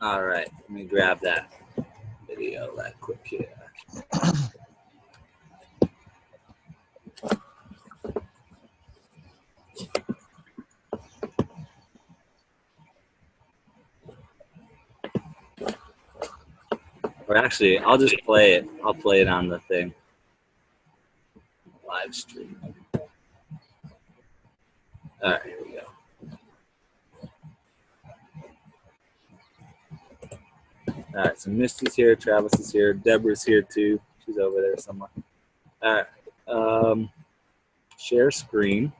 All right, let me grab that video that quick here. Or actually, I'll just play it. I'll play it on the thing. Live stream. All right, here we go. All right, so Misty's here, Travis is here, Deborah's here too. She's over there somewhere. All right, share screen.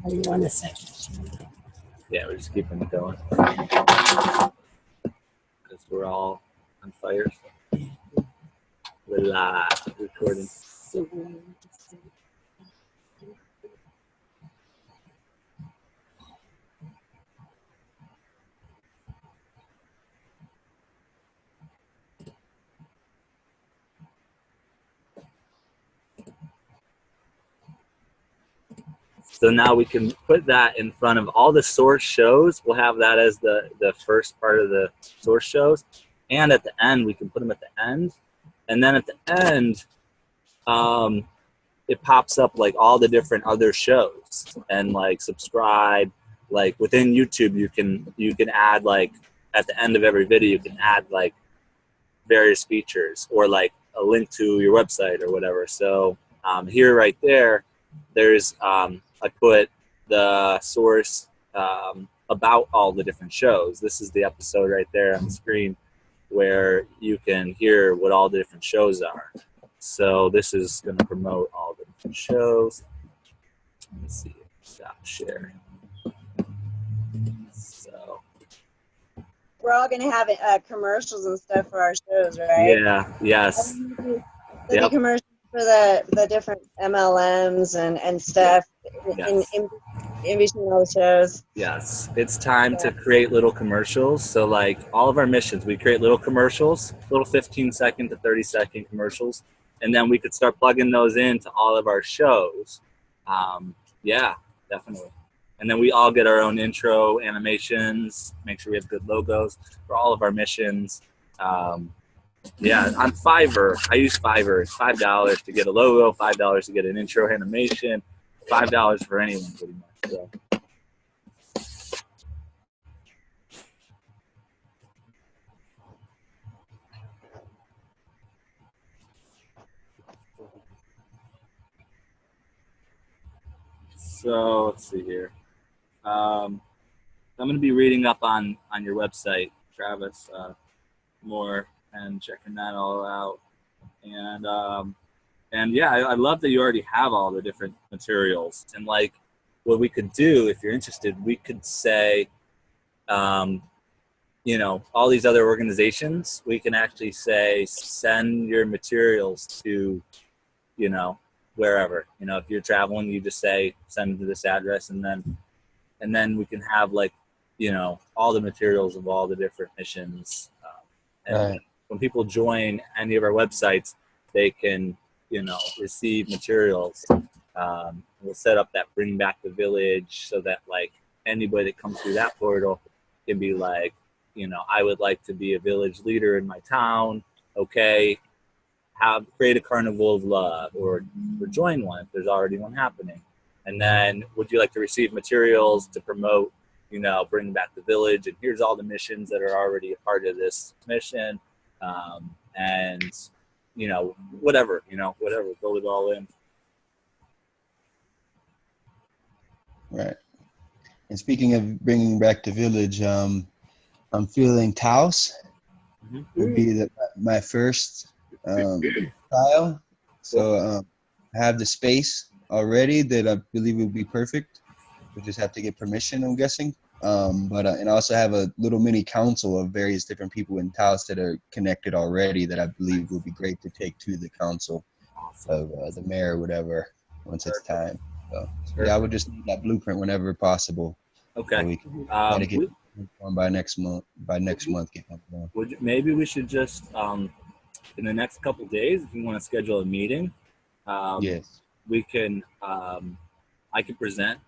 Are you on a second? Yeah, we're just keeping it going because we're all on fire. So we're live recording. So now we can put that in front of all the source shows. We'll have that as the first part of the source shows. And at the end, we can put them at the end. And then at the end, it pops up like all the different other shows and like subscribe. Like within YouTube, you can add like at the end of every video, you can add like various features or like a link to your website or whatever. So here right there, there's I put the source about all the different shows. This is the episode right there on the screen where you can hear what all the different shows are. So this is going to promote all the different shows. Let's see, stop share. So we're all going to have commercials and stuff for our shows, right? Yeah, yes. Yep. Commercials for the different MLMs and stuff yes. in between all the shows. Yes, it's time to create little commercials. So like all of our missions, we create little commercials, little 15-second to 30-second commercials, and then we could start plugging those into all of our shows. Yeah, definitely. And then we all get our own intro animations, make sure we have good logos for all of our missions. Yeah, on Fiverr, I use Fiverr. It's $5 to get a logo, $5 to get an intro animation, $5 for anyone pretty much. So. So let's see here. I'm going to be reading up on your website, Travis, more and checking that all out. And yeah, I love that you already have all the different materials. And like what we could do, if you're interested, we could say, you know, all these other organizations, we can actually say, send your materials to, you know, wherever. You know, if you're traveling, you just say, send to this address, and then we can have like, you know, all the materials of all the different missions. And when people join any of our websites, they can, you know, receive materials. We'll set up that Bring Back the Village so that like anybody that comes through that portal can be like, you know, I would like to be a village leader in my town. Okay, create a carnival of love, or join one if there's already one happening. And then would you like to receive materials to promote, you know, Bring Back the Village? And here's all the missions that are already a part of this mission. And, you know, whatever, build it all in. Right. And speaking of bringing back the village, I'm feeling Taos would be my first trial. So I have the space already that I believe would be perfect. We just have to get permission, I'm guessing. And I also have a little mini council of various different people in Taos that are connected already that I believe would be great to take to the council of the mayor or whatever once it's time. So yeah, I would just need that blueprint whenever possible. Okay. So we can try to get on by next month. Get on. Maybe we should just in the next couple of days, if you want to schedule a meeting. Yes. we can, I can present,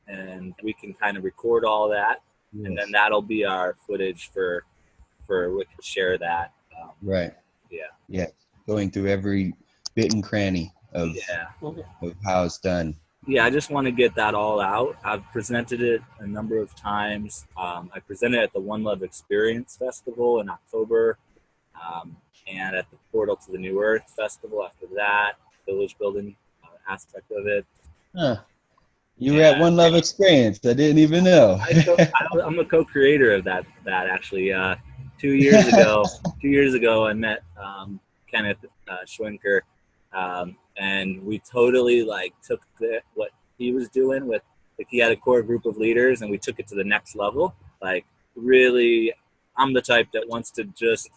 and we can kind of record all that, Yes. and then that'll be our footage for we can share that. Right. Yeah. Yeah. Going through every bit and cranny of how it's done. Yeah, I just want to get that all out. I've presented it a number of times. I presented at the One Love Experience Festival in October, and at the Portal to the New Earth Festival after that, village building aspect of it. Huh. You were at One Love Experience. I didn't even know. I'm a co-creator of that actually. 2 years ago, I met Kenneth Schwenker, and we totally like took what he was doing with, like, he had a core group of leaders, and we took it to the next level. Like, really, I'm the type that wants to just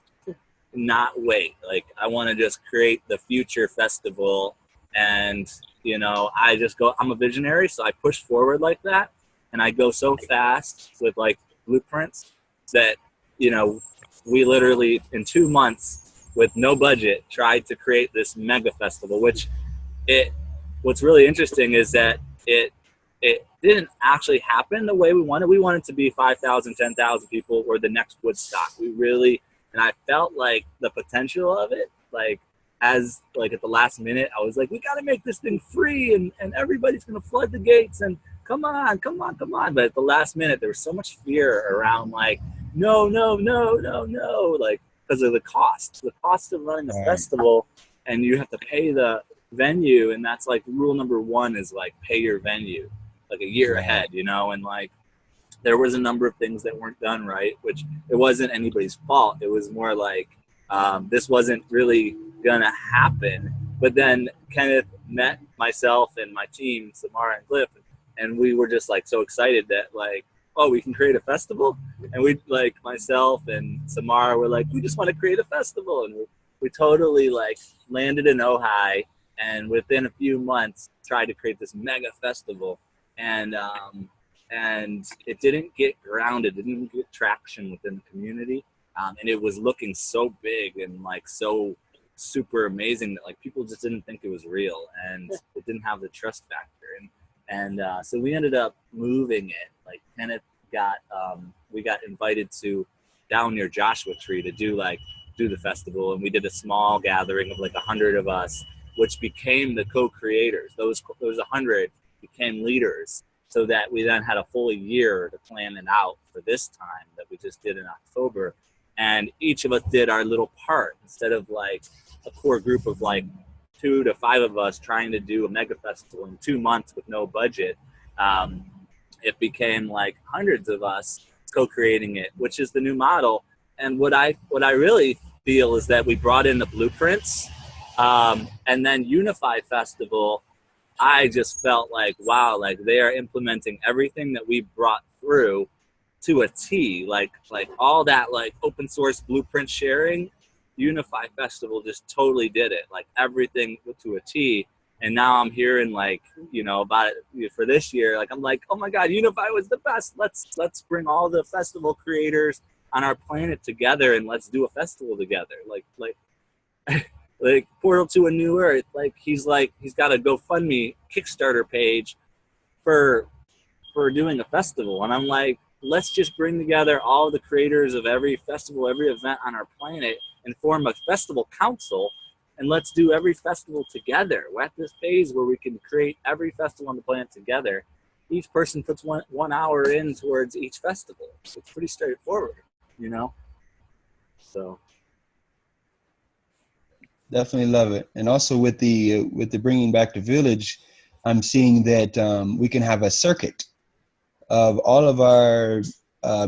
not wait. Like, I want to just create the future festival, and I just go, I'm a visionary, so I push forward like that, and I go so fast with like blueprints that we literally in 2 months with no budget tried to create this mega festival, which what's really interesting is that it didn't actually happen the way we wanted. We wanted to be 5,000, 10,000 people, or the next Woodstock. And I felt like the potential of it, like, as like at the last minute, I was like, we got to make this thing free, and everybody's going to flood the gates, and come on. But at the last minute, there was so much fear around, like, no, like, because of the cost of running a festival, and you have to pay the venue, and that's like rule number one is like pay your venue like a year ahead, and like there was a number of things that weren't done right, which it wasn't anybody's fault. It was more like this wasn't really gonna happen. But then Kenneth met myself and my team, Samara and Cliff, and we were just like so excited that like, oh, we can create a festival. And we, like, myself and Samara were like, we just want to create a festival, and we totally like landed in Ojai, and within a few months tried to create this mega festival, and it didn't get grounded, it didn't get traction within the community, and it was looking so big and like so super amazing that like people just didn't think it was real, and it didn't have the trust factor, and so we ended up moving it. Like, Kenneth we got invited to down near Joshua Tree to do the festival, and we did a small gathering of like 100 of us, which became the co-creators. Those 100 became leaders, so that we then had a full year to plan it out for this time that we just did in October. And each of us did our little part, instead of like a core group of like 2 to 5 of us trying to do a mega festival in 2 months with no budget. It became like hundreds of us co-creating it, which is the new model. And what I really feel is that we brought in the blueprints, and then Unify Festival, I just felt like, wow, like they are implementing everything that we brought through to a T, like all that like open source blueprint sharing. Unify Festival just totally did it, like everything to a T. And now I'm hearing like, about it for this year. Like, I'm like, oh my God, Unify was the best. Let's bring all the festival creators on our planet together, and let's do a festival together. Like Portal to a New Earth. Like, he's got a GoFundMe Kickstarter page for doing a festival. And I'm like, let's just bring together all the creators of every festival, every event on our planet, and form a festival council. And let's do every festival together. We're at this phase where we can create every festival on the planet together. Each person puts one hour in towards each festival. So it's pretty straightforward, So Definitely love it. And also with the bringing back the village, I'm seeing that we can have a circuit of all of our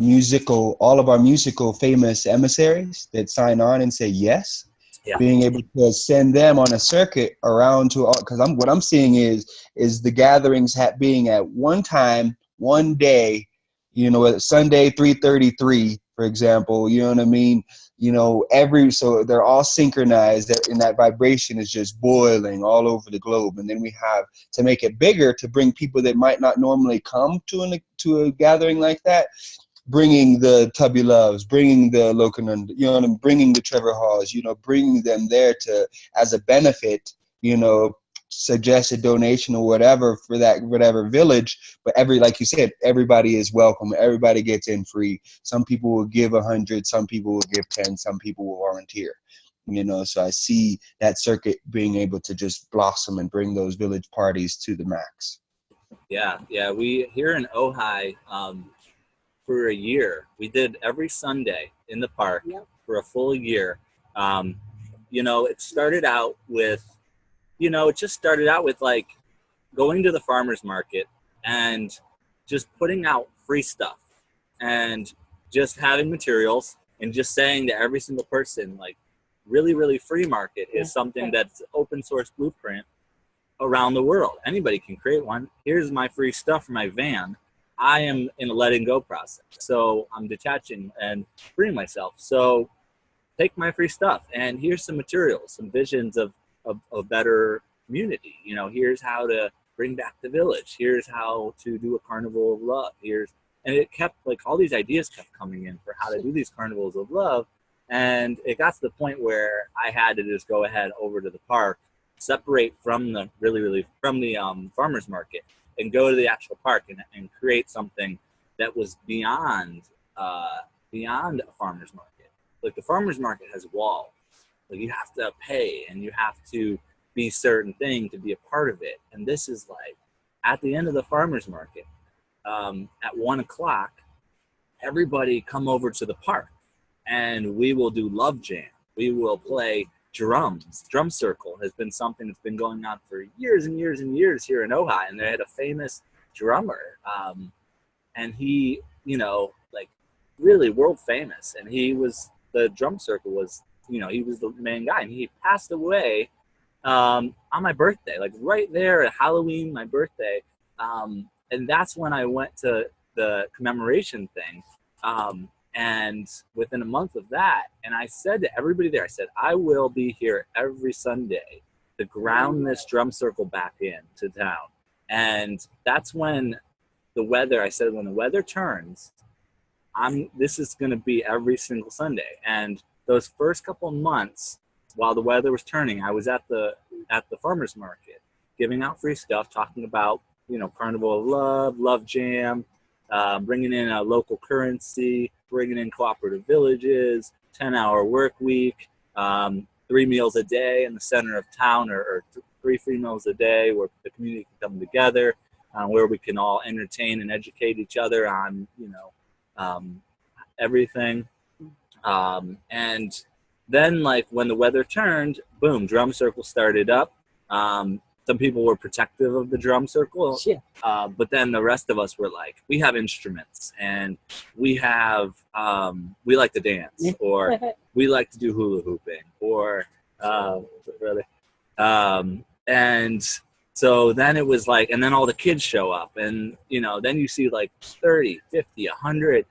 musical famous emissaries that sign on and say yes. Yeah. Being able to send them on a circuit around to all, because what I'm seeing is the gatherings being at one time, one day, Sunday 3:33, for example, you know what I mean? So they're all synchronized, and that vibration is just boiling all over the globe. And then we have to make it bigger to bring people that might not normally come to a gathering like that, bringing the Tubby Loves, bringing the Locanund, bringing the Trevor Halls, bringing them there as a benefit, suggest a donation or whatever for that whatever village, but like you said, everybody is welcome. Everybody gets in free. Some people will give 100, some people will give 10, some people will volunteer. So I see that circuit being able to just blossom and bring those village parties to the max. Yeah. We here in Ojai, for a year, we did every Sunday in the park for a full year. It started out with, like going to the farmer's market and just putting out free stuff and just having materials and just saying to every single person, like, really, really free market is something that's open source blueprint around the world. Anybody can create one. Here's my free stuff for my van. I am in a letting go process. So I'm detaching and freeing myself. So take my free stuff and here's some materials, some visions of a better community. Here's how to bring back the village. Here's how to do a carnival of love. And it kept, like, all these ideas kept coming in for how to do these carnivals of love. And it got to the point where I had to just go ahead over to the park, separate from the from the farmer's market, and go to the actual park and create something that was beyond a farmer's market. Like, the farmer's market has walls. Like, you have to pay and you have to be certain thing to be a part of it. And this is like at the end of the farmer's market, at 1 o'clock, everybody come over to the park and we will do love jam. We will play drums. Drum circle has been something that's been going on for years and years and years here in Ojai. And they had a famous drummer. And he, like, really world famous. And the drum circle was, he was the main guy. And he passed away on my birthday, like right there at Halloween, my birthday. And that's when I went to the commemoration thing. And within a month of that, and I said to everybody there, I said, I will be here every Sunday to ground this drum circle back into town. And that's when I said, when the weather turns, this is going to be every single Sunday. And those first couple of months, while the weather was turning, I was at the farmer's market, giving out free stuff, talking about, Carnival of Love, Love Jam, bringing in a local currency, bringing in cooperative villages, 10-hour work week, 3 meals a day in the center of town, or 3 free meals a day where the community can come together, where we can all entertain and educate each other on, everything. And then, like, when the weather turned, boom, drum circle started up. Some people were protective of the drum circle, but then the rest of us were like, we have instruments and we like to dance, or we like to do hula hooping, or and so then it was like, and then all the kids show up, and then you see like 30, 50, 100,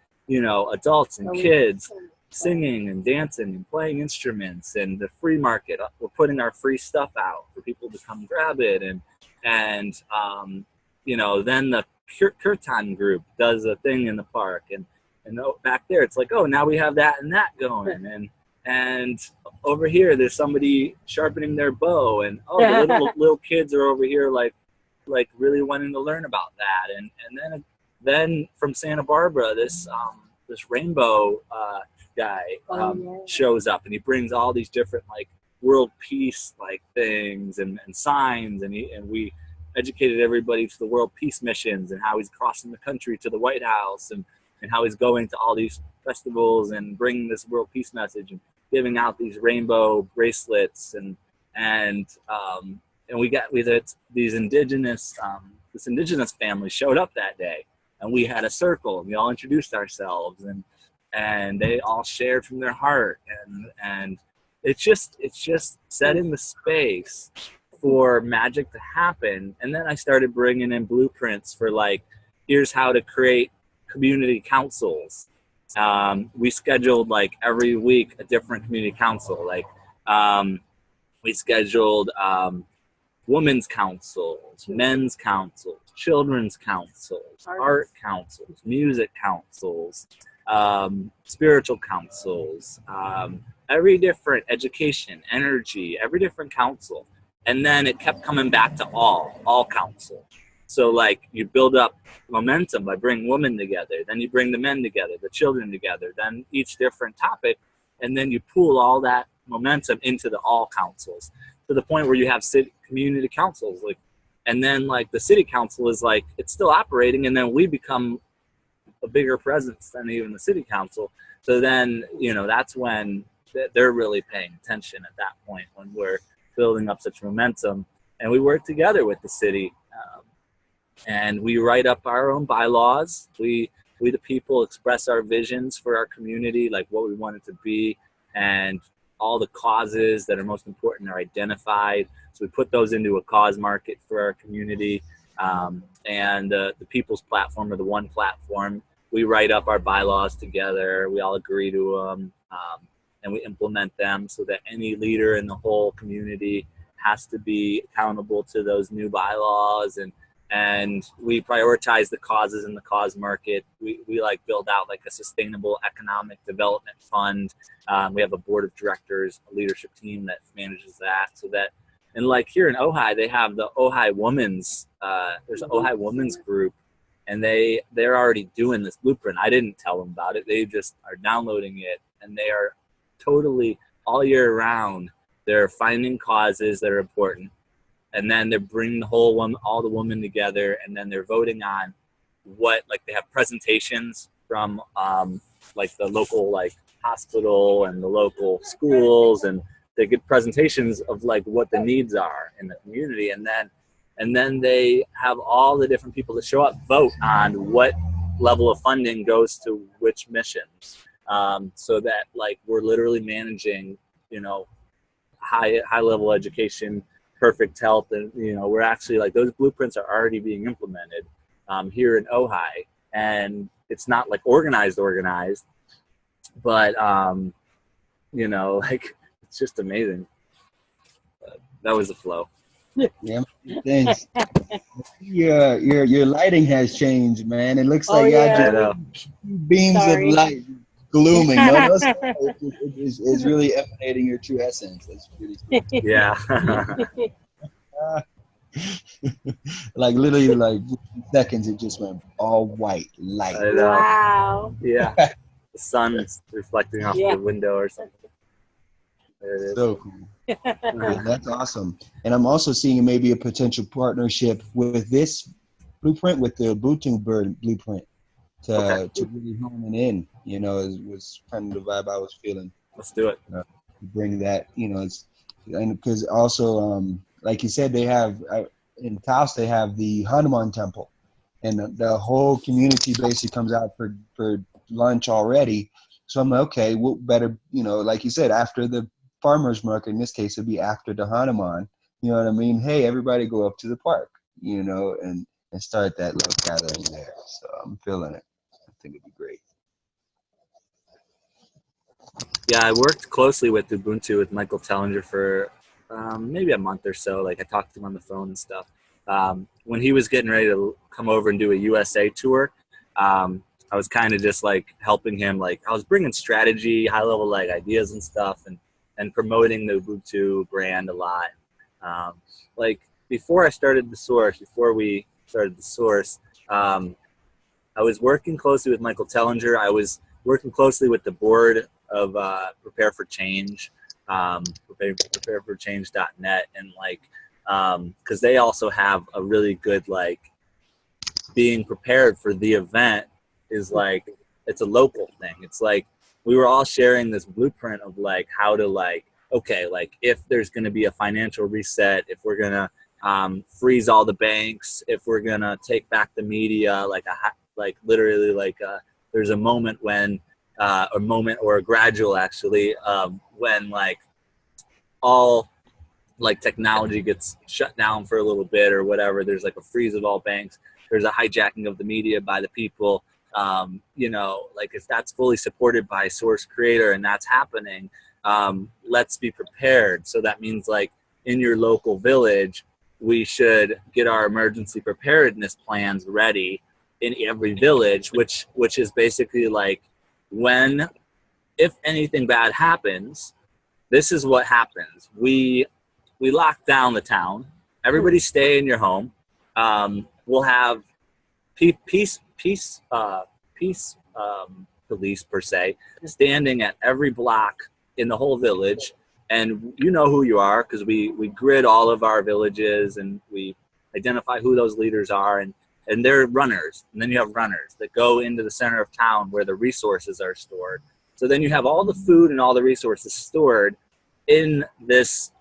adults and kids singing and dancing and playing instruments. And the free market, we're putting our free stuff out for people to come grab it. And then the kirtan group does a thing in the park, and back there it's like, oh, now we have that and that going, and over here there's somebody sharpening their bow, and the little kids are over here like really wanting to learn about that. And then from Santa Barbara, this rainbow guy shows up, and he brings all these different like world peace like things and signs, and we educated everybody to the world peace missions, and how he's crossing the country to the White House, and how he's going to all these festivals and bringing this world peace message and giving out these rainbow bracelets, and we had these indigenous this indigenous family showed up that day, and we had a circle, and we all introduced ourselves, and they all shared from their heart, and it's just setting the space for magic to happen. And then I started bringing in blueprints for, like, here's how to create community councils. We scheduled like every week a different community council. Like we scheduled women's councils, men's councils, children's councils, art councils, music councils, spiritual councils, every different education, energy, every different council. And then it kept coming back to all council. So like you build up momentum by bringing women together, then you bring the men together, the children together, then each different topic, and then you pool all that momentum into the all councils to the point where you have community councils, like, and then like the city council is like, it's still operating, and then we become a bigger presence than even the city council. So then, you know, that's when they're really paying attention at that point, when we're building up such momentum. And we work together with the city, and we write up our own bylaws. We the people express our visions for our community, like what we want it to be, and all the causes that are most important are identified. So we put those into a cause market for our community. And the people's platform, or the one platform, we write up our bylaws together. We all agree to them, and we implement them so that any leader in the whole community has to be accountable to those new bylaws. And we prioritize the causes in the cause market. We like build out like a sustainable economic development fund. We have a board of directors, a leadership team that manages that, so that, and like here in Ojai, they have the Ojai Women's, there's an Ojai Women's group, and they're already doing this blueprint. I didn't tell them about it. They just are downloading it, and they are totally all year round. They're finding causes that are important, and then they're bringing all the women together, and then they're voting on what, like they have presentations from like the local like hospital and the local schools, and they get presentations of like what the needs are in the community, and then they have all the different people that show up vote on what level of funding goes to which missions, so that like we're literally managing, you know, high level education, perfect health, and you know, we're actually like, those blueprints are already being implemented here in Ojai, and it's not like organized, but you know, like it's just amazing. That was the flow. Yeah, thanks. Your lighting has changed, man. It looks like yeah. beams Sorry. of light glooming. No, it's really emanating your true essence. That's really cool. Yeah. Like literally, like seconds, it just went all white light. I know. Wow. Yeah. The sun's reflecting off the window or something. There it is. So cool. Yeah, that's awesome. And I'm also seeing maybe a potential partnership with this blueprint, with the Ubuntu blueprint, to really hone it in. You know, was kind of the vibe I was feeling. Let's do it. To bring that, you know, and because also, like you said, they have in Taos, they have the Hanuman temple, and the whole community basically comes out for lunch already. So I'm like, okay, well, better, you know, like you said, after the farmer's market, in this case, it'd be after the Hanuman. You know what I mean? Hey, everybody go up to the park, you know, and start that little gathering there. So I'm feeling it. I think it'd be great. Yeah, I worked closely with Ubuntu, with Michael Tellinger, for maybe a month or so. Like I talked to him on the phone and stuff. When he was getting ready to come over and do a USA tour, I was kind of just like helping him. Like I was bringing strategy, high level like ideas and stuff, and promoting the Ubuntu brand a lot. Like before we started the source, I was working closely with Michael Tellinger. I was working closely with the board of Prepare for Change, prepareforchange.net, and like, because they also have a really good, like, being prepared for the event is like, it's a local thing. It's like, we were all sharing this blueprint of like how to, like, okay, like if there's going to be a financial reset, if we're going to freeze all the banks, if we're going to take back the media, literally there's a moment when, a moment or a gradual actually, when like all like technology gets shut down for a little bit or whatever, there's like a freeze of all banks, there's a hijacking of the media by the people. You know, like if that's fully supported by source creator and that's happening, let's be prepared. So that means like in your local village, we should get our emergency preparedness plans ready in every village, which is basically like, if anything bad happens, this is what happens. We we lock down the town. Everybody stay in your home. We'll have peace police per se standing at every block in the whole village, and you know who you are because we grid all of our villages and we identify who those leaders are, and they're runners. And then you have runners that go into the center of town where the resources are stored. So then you have all the food and all the resources stored in this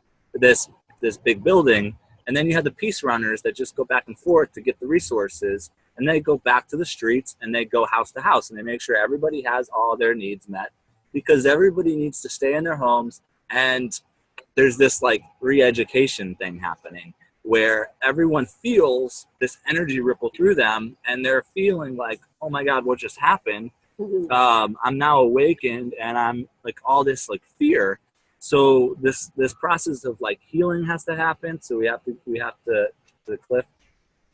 big building, and then you have the peace runners that just go back and forth to get the resources, and they go back to the streets and they go house to house and they make sure everybody has all their needs met, because everybody needs to stay in their homes. And there's this like re-education thing happening where everyone feels this energy ripple through them, and they're feeling like, oh my God, what just happened? I'm now awakened, and I'm like all this like fear. So this process of like healing has to happen. So we have to the cliff.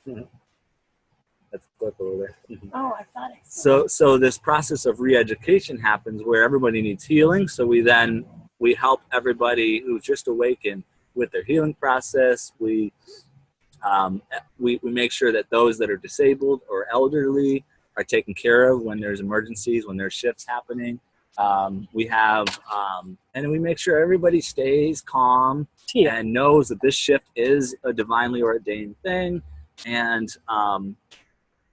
That's the cliff over there. Oh, I thought I saw. So this process of re-education happens where everybody needs healing. So we help everybody who's just awakened with their healing process. We make sure that those that are disabled or elderly are taken care of when there's emergencies, when there's shifts happening. And we make sure everybody stays calm and knows that this shift is a divinely ordained thing. And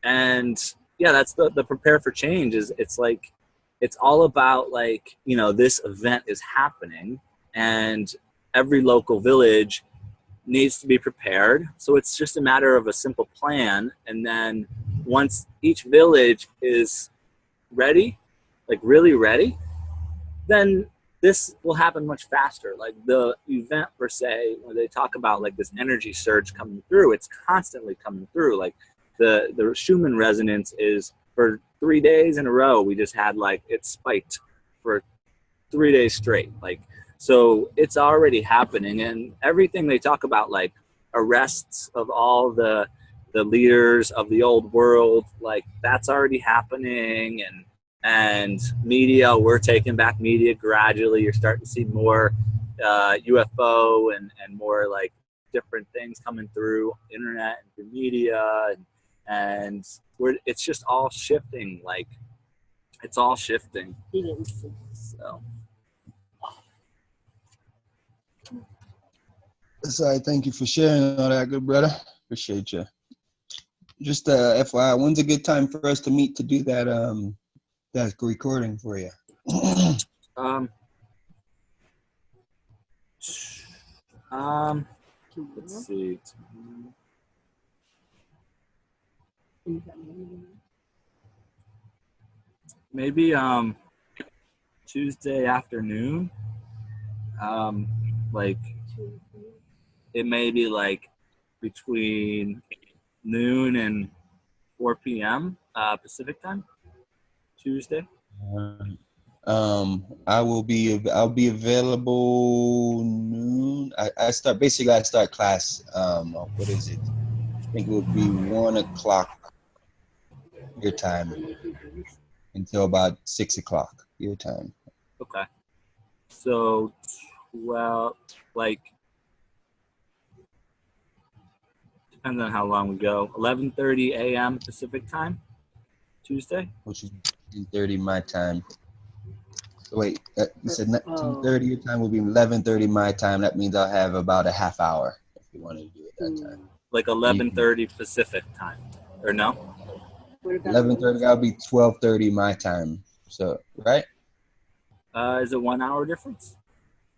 yeah, that's the prepare for change. It's like, it's all about like, you know, this event is happening and every local village needs to be prepared. So it's just a matter of a simple plan. And then once each village is ready, like really ready, then this will happen much faster. Like the event per se, where they talk about like this energy surge coming through, it's constantly coming through. Like the Schumann resonance is for 3 days in a row. We just had like, it spiked for 3 days straight. Like, so it's already happening, and everything they talk about, like arrests of all the leaders of the old world, like that's already happening. And media, we're taking back media gradually. You're starting to see more UFO and more like different things coming through internet and through media, and it's just all shifting. Like it's all shifting. So. So I thank you for sharing all that, good brother. Appreciate you. Just FYI, when's a good time for us to meet to do that that recording for you? Let's see. Maybe Tuesday afternoon. Like it may be like between noon and 4 p.m. Pacific time. Tuesday. I'll be available noon. I start class. What is it? I think it would be 1 o'clock your time until about 6 o'clock your time. Okay. So, well, like depends on how long we go. 11:30 a.m. Pacific time, Tuesday. Which is 10:30 my time. So wait, you said 10:30 your time will be 11:30 my time. That means I'll have about a half hour if you want to do it that time. Like 11:30 Pacific time, or no? 11:30. I'll be 12:30 my time. So right? Is it 1 hour difference?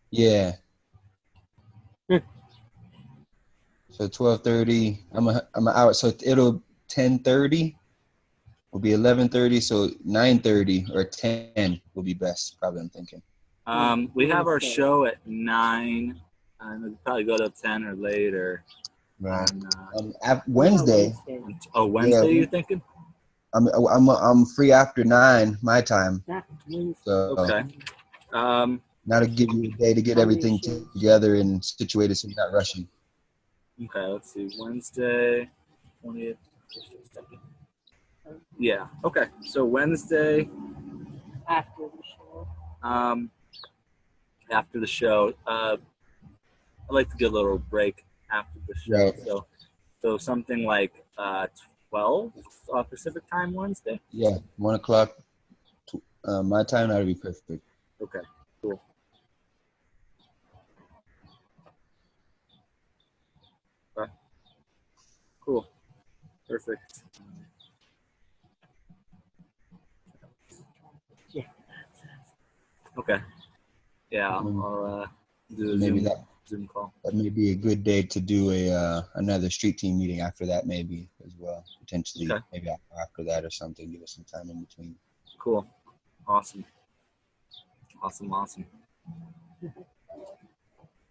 Yeah. So 12:30. I'm an hour. So it'll 10:30. Will be 11:30. So 9:30 or 10 will be best. Probably I'm thinking. We have our show at 9. We'll probably go to 10 or later. Right. Wednesday. Oh, Wednesday, yeah, you're thinking? I'm free after 9 my time. So okay. Now to give you a day to get everything together and situated so you're not rushing. Okay, let's see. Wednesday, 20th. Yeah. Okay. So Wednesday. After the show. After the show. I like to get a little break after the show. Right. So something like 12 Pacific time Wednesday. Yeah, 1 o'clock. My time, that'll be perfect. Okay, cool. Okay. Cool. Perfect. Yeah. Okay. Yeah, I'll do a Maybe Zoom call. that may be a good day to do another street team meeting after that, maybe as well. Potentially, Okay. maybe after that or something. Give us some time in between. Cool. Awesome. Awesome.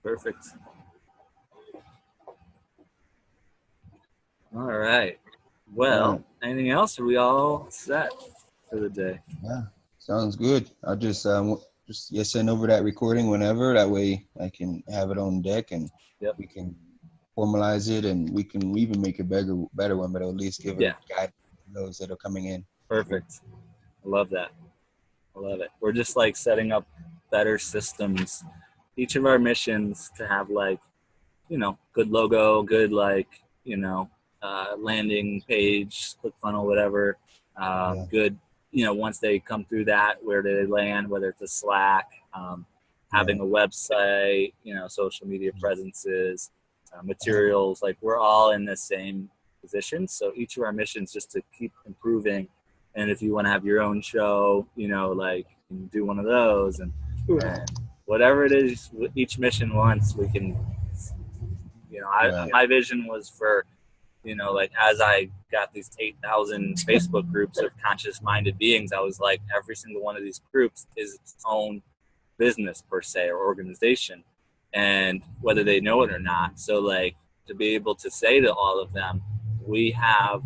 Perfect. All right. Well, anything else? Are we all set for the day? Yeah, sounds good. I'll just send over that recording whenever. That way I can have it on deck and Yep. we can formalize it, and we can even make a better one, but at least give a guide to those that are coming in. Perfect. I love that. I love it. We're just like setting up better systems. Each of our missions to have like, good logo, good landing page, ClickFunnels, whatever. Good, once they come through that, where do they land? Whether it's a Slack, having a website, social media presences, materials. Like we're all in the same position. So each of our missions just to keep improving. And if you want to have your own show, you can do one of those, and whatever it is, each mission wants, we can. My vision was for, as I got these 8,000 Facebook groups of conscious-minded beings, I was like, every single one of these groups is its own business per se or organization, and whether they know it or not. So like to be able to say to all of them, we have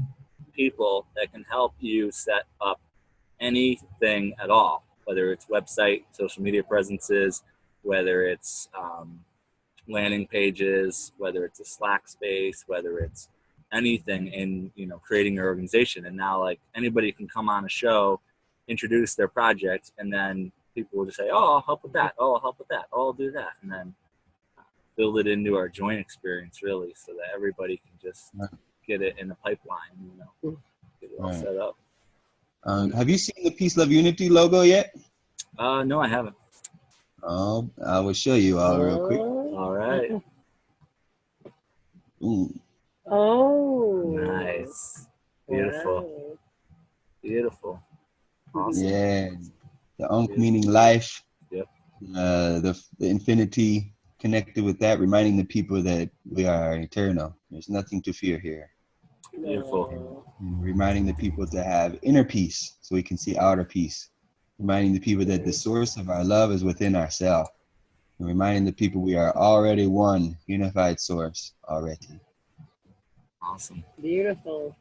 people that can help you set up anything at all, whether it's website, social media presences, whether it's landing pages, whether it's a Slack space, whether it's anything in creating your organization. And now like anybody can come on a show, introduce their project, and then people will just say, oh, I'll help with that, oh, I'll help with that, oh, I'll do that, and then build it into our joint experience really, so that everybody can just get it in the pipeline, get it all set up. Have you seen the Peace, Love, Unity logo yet? No, I haven't. Oh, I will show you all real quick. All right. Ooh. Oh. Nice. Beautiful. Wow. Beautiful. Awesome. Yeah. The Ankh meaning life. Yep. The infinity connected with that, reminding the people that we are eternal. There's nothing to fear here. Beautiful. And reminding the people to have inner peace so we can see outer peace. Reminding the people that the source of our love is within ourselves. And reminding the people we are already one unified source already. Awesome. Beautiful.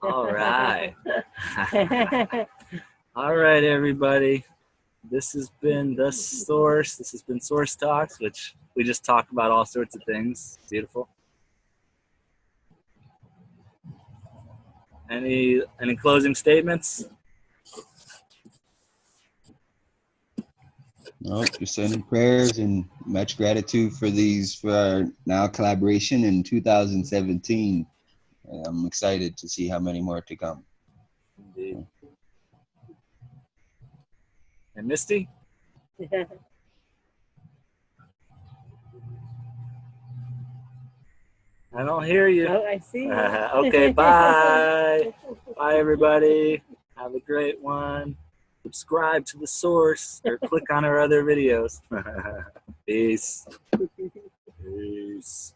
All right. All right, everybody. This has been The Source. This has been Source Talks, which we just talk about all sorts of things. Beautiful. Any closing statements? Nope, just sending prayers and much gratitude for our now collaboration in 2017. And I'm excited to see how many more to come. Indeed. And Misty? I don't hear you. Oh, I see. Okay, bye. Bye, everybody. Have a great one. Subscribe to The Source or click on our other videos. Peace. Peace.